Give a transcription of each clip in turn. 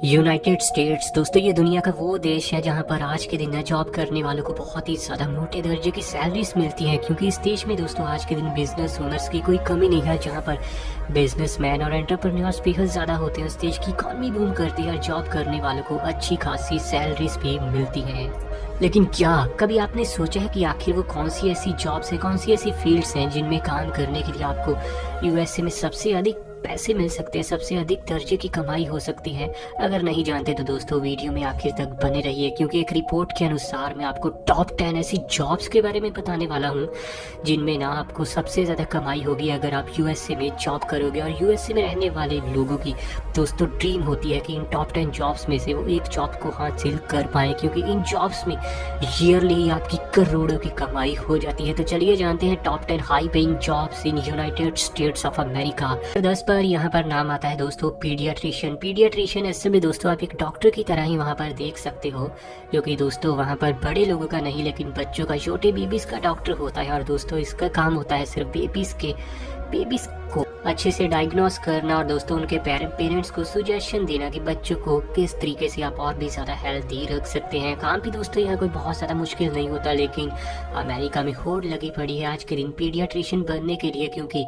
United states दोस्तों ये दुनिया का वो देश है जहां पर आज के दिन जॉब करने वालों को बहुत ही ज़्यादा मोटे दर्जे की सैलरीज मिलती हैं, क्योंकि इस देश में दोस्तों आज के दिन बिजनेस ओनर्स की कोई कमी नहीं है। जहां पर बिजनेसमैन और एंटरप्रेन्योर्स बेहद ज़्यादा होते हैं, उस देश की इकॉनमी बूम करती है और जॉब करने वालों को अच्छी खासी सैलरीज भी मिलती हैं। लेकिन क्या कभी आपने सोचा है कि आखिर वो कौन सी ऐसी जॉब्स हैं, कौन सी ऐसी फील्ड्स हैं जिनमें काम करने के लिए आपको यूएसए में सबसे अधिक पैसे मिल सकते हैं, सबसे अधिक दर्जे की कमाई हो सकती है? अगर नहीं जानते तो दोस्तों वीडियो में आखिर तक बने रहिए, क्योंकि एक रिपोर्ट के अनुसार मैं आपको टॉप 10 ऐसी जॉब्स के बारे में बताने वाला हूं जिनमें ना आपको सबसे ज़्यादा कमाई होगी अगर आप यूएसए में जॉब करोगे। और यूएसए में रहने वाले लोगों की दोस्तों ड्रीम होती है कि इन टॉप 10 जॉब्स में से वो एक जॉब को हासिल कर पाएँ, क्योंकि इन जॉब्स में ईयरली आपकी करोड़ों की कमाई हो जाती है। तो चलिए जानते हैं top 10 high paying jobs in United states of America. 10 पर यहाँ पर नाम आता है दोस्तों पीडियाट्रिशियन। पीडियाट्रिशियन ऐसे में दोस्तों आप एक डॉक्टर की तरह ही वहाँ पर देख सकते हो, जो कि दोस्तों वहाँ पर बड़े लोगों का नहीं लेकिन बच्चों का, छोटे बेबीज का डॉक्टर होता है। और दोस्तों इसका काम होता है सिर्फ बेबीज को अच्छे से डायग्नोस करना और दोस्तों उनके पेरेंट्स को सुजेशन देना कि बच्चों को किस तरीके से आप और भी ज़्यादा हेल्दी रख सकते हैं। काम भी दोस्तों यहाँ कोई बहुत ज़्यादा मुश्किल नहीं होता, लेकिन अमेरिका में होड़ लगी पड़ी है आज के दिन पीडियाट्रिशियन बनने के लिए, क्योंकि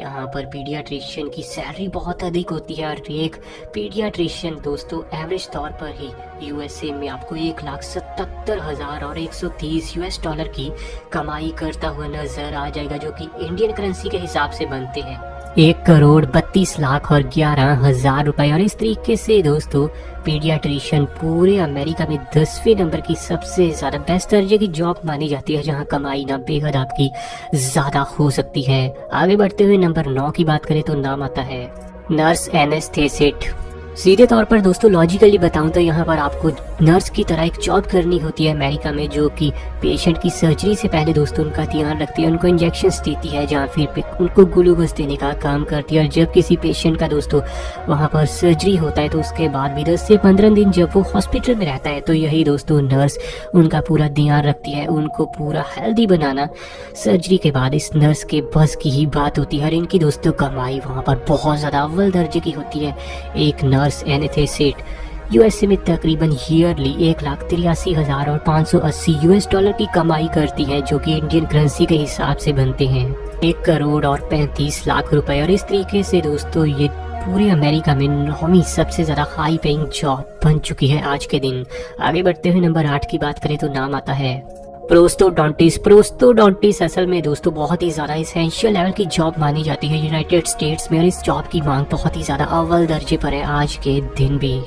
यहाँ पर पीडियाट्रिशियन की सैलरी बहुत अधिक होती है। और एक पीडियाट्रिशियन दोस्तों एवरेज तौर पर ही यूएसए में आपको 1,77,000 और $130 की कमाई करता हुआ नजर आ जाएगा, जो कि इंडियन करेंसी के हिसाब से बनते हैं 1,32,00,000 और 11,000 रुपए। और इस तरीके से दोस्तों पीडियाट्रिशियन पूरे अमेरिका में 10वें नंबर की सबसे ज़्यादा बेस्ट दर्जे की जॉब मानी जाती है, जहां कमाई ना बेहद आपकी ज़्यादा हो सकती है। आगे बढ़ते हुए नंबर 9 की बात करें तो नाम आता है नर्स एनेस्थेसिस्ट। सीधे तौर पर दोस्तों लॉजिकली बताऊं तो यहाँ पर आपको नर्स की तरह एक जॉब करनी होती है अमेरिका में, जो कि पेशेंट की सर्जरी से पहले दोस्तों उनका ध्यान रखती है, उनको इंजेक्शंस देती है, जहाँ फिर उनको ग्लूकोज देने का काम करती है। और जब किसी पेशेंट का दोस्तों वहाँ पर सर्जरी होता है तो उसके बाद भी 10 से 15 दिन जब वो हॉस्पिटल में रहता है तो यही दोस्तों नर्स उनका पूरा ध्यान रखती है, उनको पूरा हेल्दी बनाना सर्जरी के बाद इस नर्स के बस की ही बात होती है। और इनकी दोस्तों कमाई वहाँ पर बहुत ज़्यादा अव्वल दर्जे की होती है। एक नर्स एनेस्थेसिस्ट यूएसए में तकरीबन ईयरली 1,83,000 और $580 की कमाई करती है, जो कि इंडियन करेंसी के हिसाब से बनते हैं 1,35,00,000 रुपए। और इस तरीके से दोस्तों ये पूरे अमेरिका में 9वीं सबसे ज़्यादा हाई पेइंग जॉब बन चुकी है आज के दिन। आगे बढ़ते हुए नंबर 8 की बात करें तो नाम आता है प्रोस्थोडोंटिस्ट असल में दोस्तों बहुत ही ज़्यादा इसेंशियल लेवल की जॉब मानी जाती है यूनाइटेड स्टेट्स में, और इस जॉब की मांग बहुत ही ज़्यादा अव्वल दर्जे पर है आज के दिन भी।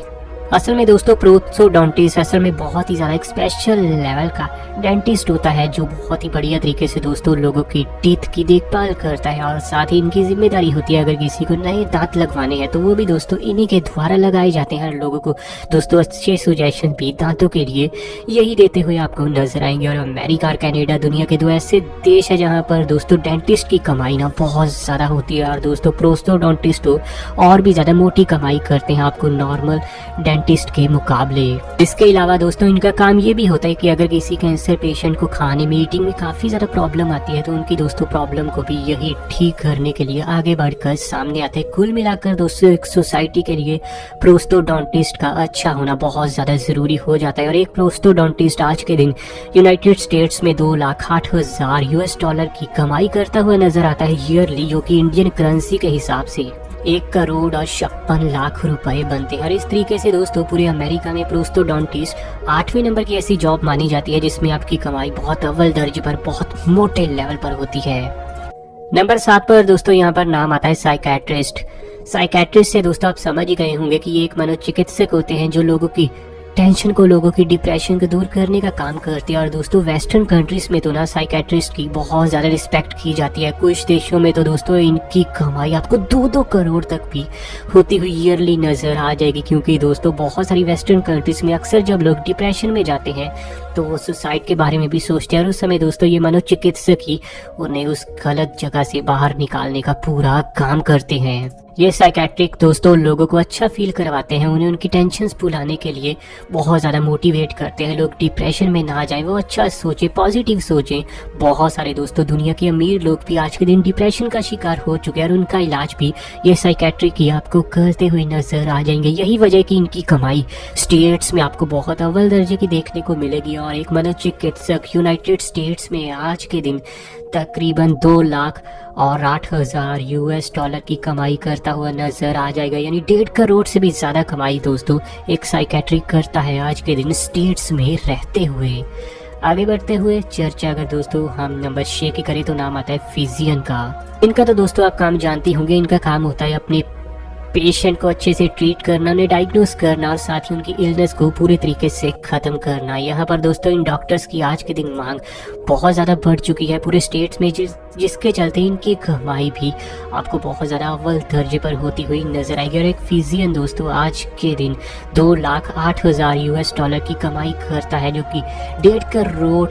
असल में दोस्तों प्रोस्थोडोंटिस्ट असल में बहुत ही ज़्यादा एक स्पेशल लेवल का डेंटिस्ट होता है, जो बहुत ही बढ़िया तरीके से दोस्तों लोगों की टीथ की देखभाल करता है। और साथ ही इनकी जिम्मेदारी होती है अगर किसी को नए दांत लगवाने हैं तो वो भी दोस्तों इन्हीं के द्वारा लगाए जाते हैं। लोगों को दोस्तों अच्छे सुजेशन भी दांतों के लिए यही देते हुए आपको नजर आएंगे। और अमेरिका और कनाडा दुनिया के 2 ऐसे देश है जहाँ पर दोस्तों डेंटिस्ट की कमाई ना बहुत ज़्यादा होती है, और दोस्तों प्रोस्थोडोंटिस्ट और भी ज़्यादा मोटी कमाई करते हैं आपको नॉर्मल डेंटिस्ट के मुकाबले। इसके अलावा दोस्तों इनका काम ये भी होता है कि अगर किसी कैंसर पेशेंट को खाने में ईटिंग में काफ़ी ज़्यादा प्रॉब्लम आती है तो उनकी दोस्तों प्रॉब्लम को भी यही ठीक करने के लिए आगे बढ़कर सामने आते हैं। कुल मिलाकर दोस्तों एक सोसाइटी के लिए प्रोस्थोडोंटिस्ट का अच्छा होना बहुत ज़्यादा ज़रूरी हो जाता है। और एक प्रोस्थोडोंटिस्ट आज के दिन यूनाइटेड स्टेट्स में $2,08,000 की कमाई करता हुआ नजर आता है ईयरली, जो कि इंडियन करेंसी के हिसाब से 1,56,00,000 रुपए बनते हैं। और इस तरीके से दोस्तों पूरे अमेरिका में प्रोस्थोडोंटिस्ट 8वें नंबर की ऐसी जॉब मानी जाती है जिसमें आपकी कमाई बहुत अव्वल दर्जे पर बहुत मोटे लेवल पर होती है। नंबर 7 पर दोस्तों यहाँ पर नाम आता है साइकेट्रिस्ट। साइकेट्रिस्ट से दोस्तों आप समझ ही गए होंगे कि ये एक मनोचिकित्सक होते हैं जो लोगों की टेंशन को, लोगों की डिप्रेशन को दूर करने का काम करते हैं। और दोस्तों वेस्टर्न कंट्रीज में तो ना साइकेट्रिस्ट की बहुत ज़्यादा रिस्पेक्ट की जाती है। कुछ देशों में तो दोस्तों इनकी कमाई आपको 2-2 करोड़ तक भी होती हुई ईयरली नज़र आ जाएगी, क्योंकि दोस्तों बहुत सारी वेस्टर्न कंट्रीज में अक्सर जब लोग डिप्रेशन में जाते हैं तो वो सुसाइड के बारे में भी सोचते हैं, और उस समय दोस्तों ये मनोचिकित्सक ही उन्हें उस गलत जगह से बाहर निकालने का पूरा काम करते हैं। ये साइकेट्रिक दोस्तों लोगों को अच्छा फील करवाते हैं, उन्हें उनकी टेंशन्स भुलाने के लिए बहुत ज़्यादा मोटिवेट करते हैं। लोग डिप्रेशन में ना जाएं, वो अच्छा सोचें, पॉजिटिव सोचें। बहुत सारे दोस्तों दुनिया के अमीर लोग भी आज के दिन डिप्रेशन का शिकार हो चुके हैं और उनका इलाज भी ये साइकेट्रिक ही आपको करते हुए नजर आ जाएंगे। यही वजह कि इनकी कमाई स्टेट्स में आपको बहुत अव्वल दर्जे की देखने को मिलेगी। और एक मनोचिकित्सक यूनाइटेड स्टेट्स में आज के दिन तकरीबन 2,08,000 US डॉलर की कमाई करता हुआ नजर आ जाएगा, यानी 1.5 करोड़ से भी ज्यादा कमाई दोस्तों एक साइकेट्रिक करता है आज के दिन स्टेट्स में रहते हुए। आगे बढ़ते हुए चर्चा अगर दोस्तों हम नंबर 6 की करें तो नाम आता है फिजिशियन का। इनका तो दोस्तों आप काम जानते होंगे, इनका काम होता है अपने पेशेंट को अच्छे से ट्रीट करना, उन्हें डायग्नोस करना और साथ ही उनकी इलनेस को पूरे तरीके से खत्म करना। यहाँ पर दोस्तों इन डॉक्टर्स की आज के दिन मांग बहुत ज़्यादा बढ़ चुकी है पूरे स्टेट्स में, जिसके चलते इनकी कमाई भी आपको बहुत ज़्यादा अव्वल दर्जे पर होती हुई नजर आएगी। और एक फिजिशियन दोस्तों आज के दिन 2,08,000 US डॉलर की कमाई करता है, जो कि 1.5 करोड़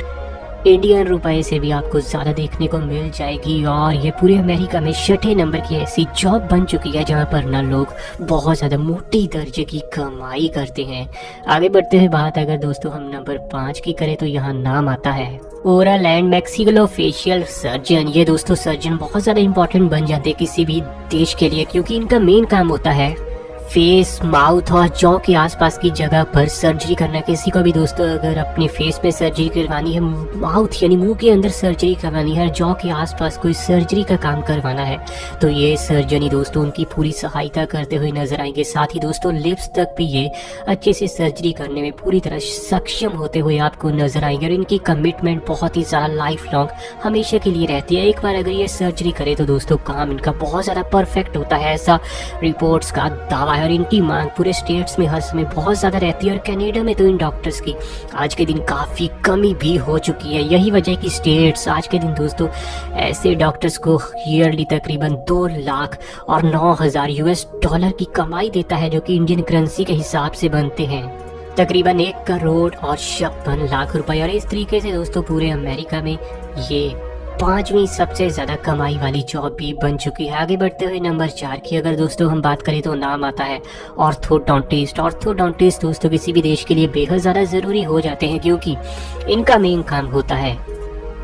इंडियन रुपए से भी आपको ज़्यादा देखने को मिल जाएगी। और ये पूरे अमेरिका में 6ठे नंबर की ऐसी जॉब बन चुकी है जहाँ पर ना लोग बहुत ज़्यादा मोटी दर्जे की कमाई करते हैं। आगे बढ़ते हुए बात अगर दोस्तों हम नंबर 5 की करें तो यहाँ नाम आता है ओरल एंड मैक्सिलोफेशियल सर्जन। ये दोस्तों सर्जन बहुत ज़्यादा इंपॉर्टेंट बन जाते हैं किसी भी देश के लिए, क्योंकि इनका मेन काम होता है फेस, माउथ और जॉ के आसपास की जगह पर सर्जरी करना। किसी को भी दोस्तों अगर अपने फेस पे सर्जरी करवानी है, माउथ यानी मुंह के अंदर सर्जरी करवानी है, जॉ के आसपास कोई सर्जरी का काम करवाना है, तो ये सर्जन ही दोस्तों उनकी पूरी सहायता करते हुए नजर आएंगे। साथ ही दोस्तों लिप्स तक भी ये अच्छे से सर्जरी करने में पूरी तरह सक्षम होते हुए आपको नजर आएंगे। और इनकी कमिटमेंट बहुत ही ज़्यादा लाइफ लॉन्ग हमेशा के लिए रहती है। एक बार अगर ये सर्जरी करे तो दोस्तों काम इनका बहुत ज़्यादा परफेक्ट होता है, ऐसा रिपोर्ट्स का दावा। और इनकी मांग पूरे स्टेट्स में हर समय बहुत ज़्यादा रहती है। और कनाडा में तो इन डॉक्टर्स की आज के दिन काफ़ी कमी भी हो चुकी है। यही वजह कि स्टेट्स आज के दिन दोस्तों ऐसे डॉक्टर्स को ईयरली तकरीबन 2,09,000 US डॉलर की कमाई देता है, जो कि इंडियन करेंसी के हिसाब से बनते हैं तकरीबन 1 करोड़ और 56 लाख रुपए। और इस तरीके से दोस्तों पूरे अमेरिका में ये 5वीं सबसे ज़्यादा कमाई वाली जॉब भी बन चुकी है। आगे बढ़ते हुए नंबर 4 की अगर दोस्तों हम बात करें तो नाम आता है ऑर्थोडोंटिस्ट। ऑर्थोडोंटिस्ट दोस्तों किसी भी देश के लिए बेहद ज़्यादा ज़रूरी हो जाते हैं, क्योंकि इनका मेन काम होता है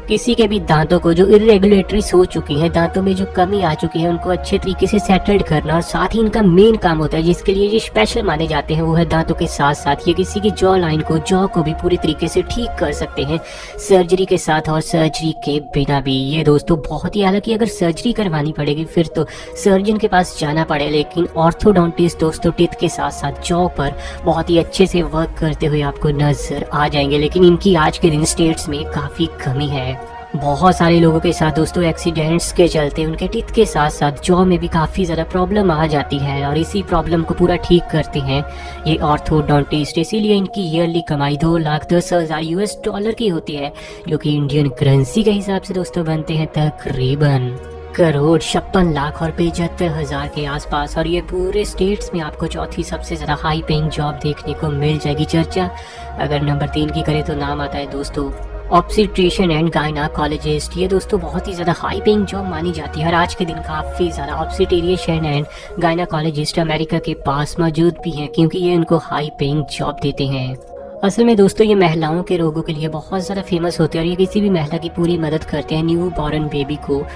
किसी के भी दांतों को जो इरेगुलेटरीज हो चुकी हैं, दांतों में जो कमी आ चुकी है, उनको अच्छे तरीके से सेटल्ड करना। और साथ ही इनका मेन काम होता है जिसके लिए ये स्पेशल माने जाते हैं, वो है दांतों के साथ साथ ये किसी की जॉ लाइन को, जॉ को भी पूरी तरीके से ठीक कर सकते हैं सर्जरी के साथ और सर्जरी के बिना भी। ये दोस्तों बहुत ही, हालांकि अगर सर्जरी करवानी पड़ेगी फिर तो सर्जन के पास जाना पड़े, लेकिन ऑर्थोडोंटिस्ट दोस्तों टीथ के साथ साथ जॉ पर बहुत ही अच्छे से वर्क करते हुए आपको नजर आ जाएंगे। लेकिन इनकी आज के दिन स्टेट्स में काफ़ी कमी है। बहुत सारे लोगों के साथ दोस्तों एक्सीडेंट्स के चलते उनके टीथ के साथ साथ जॉ में भी काफ़ी ज़्यादा प्रॉब्लम आ जाती है, और इसी प्रॉब्लम को पूरा ठीक करते हैं ये ऑर्थोडोंटिस्ट। इसीलिए इनकी ईयरली कमाई 2,10,000 US डॉलर की होती है, जो कि इंडियन करेंसी के हिसाब से दोस्तों बनते हैं तकरीबन 1,56,75,000 के आसपास। और ये पूरे स्टेट्स में आपको चौथी सबसे ज़्यादा हाई पेइंग जॉब देखने को मिल जाएगी। चर्चा अगर नंबर 3 की करें तो नाम आता है दोस्तों ऑब्स्टेट्रिशियन एंड गायनाकोलॉजिस्ट। ये दोस्तों बहुत ही ज़्यादा हाई पेइंग जॉब मानी जाती है, और आज के दिन काफ़ी ज़्यादा ऑब्स्टेट्रिशियन एंड गायनाकोलॉजिस्ट अमेरिका के पास मौजूद भी हैं, क्योंकि ये उनको हाई पेइंग जॉब देते हैं। असल में दोस्तों ये महिलाओं के रोगों के लिए बहुत ज़्यादा फेमस होते हैं, और ये किसी भी महिला की पूरी मदद करते हैं न्यू बॉर्न बेबी को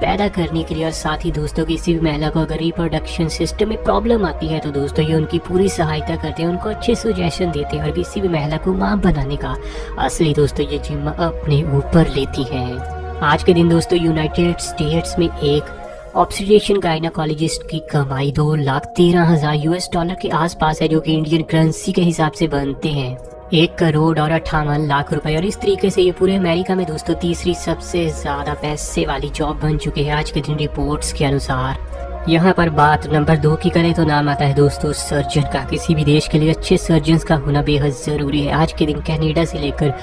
पैदा करने के लिए। और साथ ही दोस्तों किसी भी महिला को अगर रिप्रोडक्शन सिस्टम में प्रॉब्लम आती है तो दोस्तों ये उनकी पूरी सहायता करते हैं, उनको अच्छे सजेशन देते हैं, और किसी भी महिला को मां बनाने का असली दोस्तों ये जिम्मा अपने ऊपर लेती हैं। आज के दिन दोस्तों यूनाइटेड स्टेट्स में एक ऑब्स्टेट्रिशियन गायनाकोलॉजिस्ट की कमाई 2,13,000 US डॉलर के आसपास है, जो कि इंडियन करेंसी के हिसाब से बनते हैं 1 करोड़ और 58 लाख रुपए। और इस तरीके से ये पूरे अमेरिका में दोस्तों तीसरी सबसे ज्यादा पैसे वाली जॉब बन चुकी है आज के दिन रिपोर्ट्स के अनुसार। यहाँ पर बात नंबर 2 की करें तो नाम आता है दोस्तों सर्जन का। किसी भी देश के लिए अच्छे सर्जन्स का होना बेहद ज़रूरी है। आज के दिन कनाडा से लेकर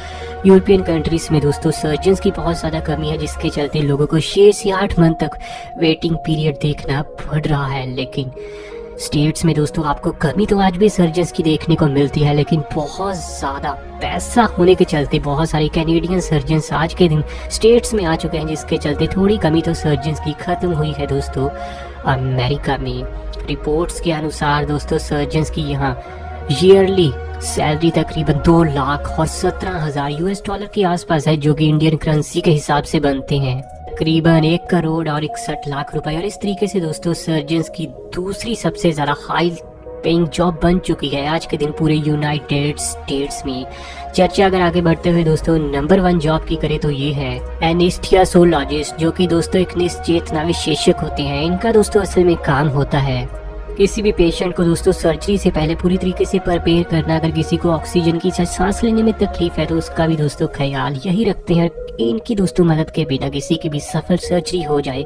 यूरोपियन कंट्रीज में दोस्तों सर्जन्स की बहुत ज़्यादा कमी है, जिसके चलते लोगों को 6 से 8 मंथ तक वेटिंग पीरियड देखना पड़ रहा है। लेकिन स्टेट्स में दोस्तों आपको कमी तो आज भी सर्जन्स की देखने को मिलती है, लेकिन बहुत ज़्यादा पैसा होने के चलते बहुत सारे कैनेडियन सर्जन्स आज के दिन स्टेट्स में आ चुके हैं, जिसके चलते थोड़ी कमी तो सर्जन्स की ख़त्म हुई है दोस्तों अमेरिका में। रिपोर्ट्स के अनुसार दोस्तों सर्जन्स की यहाँ ईयरली सैलरी तकरीबन 2,17,000 यूएस डॉलर के आसपास है, जो कि इंडियन करेंसी के हिसाब से बनते हैं तकरीबन 1 करोड़ और 61 लाख रुपए। और इस तरीके से दोस्तों सर्जन्स की दूसरी सबसे ज़्यादा हाई पेइंग जॉब बन चुकी है आज के दिन पूरे यूनाइटेड स्टेट्स में। चर्चा अगर आगे बढ़ते हुए दोस्तों नंबर 1 जॉब की करें तो ये है एनेस्थीसियोलॉजिस्ट, जो कि दोस्तों एक निश्चेतना विशेषज्ञ होते हैं। इनका दोस्तों असल में काम होता है किसी भी पेशेंट को दोस्तों सर्जरी से पहले पूरी तरीके से प्रिपेयर करना। अगर किसी को ऑक्सीजन की सांस लेने में तकलीफ है तो उसका भी दोस्तों ख्याल यही रखते हैं। इनकी दोस्तों मदद के बिना किसी की भी सफल सर्जरी हो जाए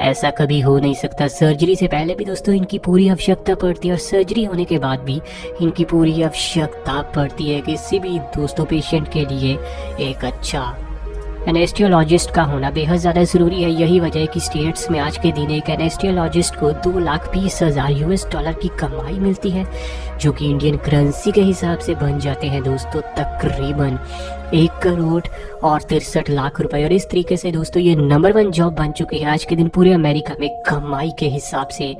ऐसा कभी हो नहीं सकता। सर्जरी से पहले भी दोस्तों इनकी पूरी आवश्यकता पड़ती है और सर्जरी होने के बाद भी इनकी पूरी आवश्यकता पड़ती है किसी भी दोस्तों पेशेंट के लिए एक अच्छा एनेस्थियोलॉजिस्ट का होना बेहद ज़्यादा ज़रूरी है। यही वजह है कि स्टेट्स में आज के दिन एक एनेस्थियोलॉजिस्ट को 2,20,000 यूएस डॉलर की कमाई मिलती है, जो कि इंडियन करेंसी के हिसाब से बन जाते हैं दोस्तों तकरीबन 1 करोड़ और 63 लाख रुपए। और इस तरीके से दोस्तों ये नंबर 1 जॉब बन चुकी है आज के दिन पूरे अमेरिका में कमाई के हिसाब से।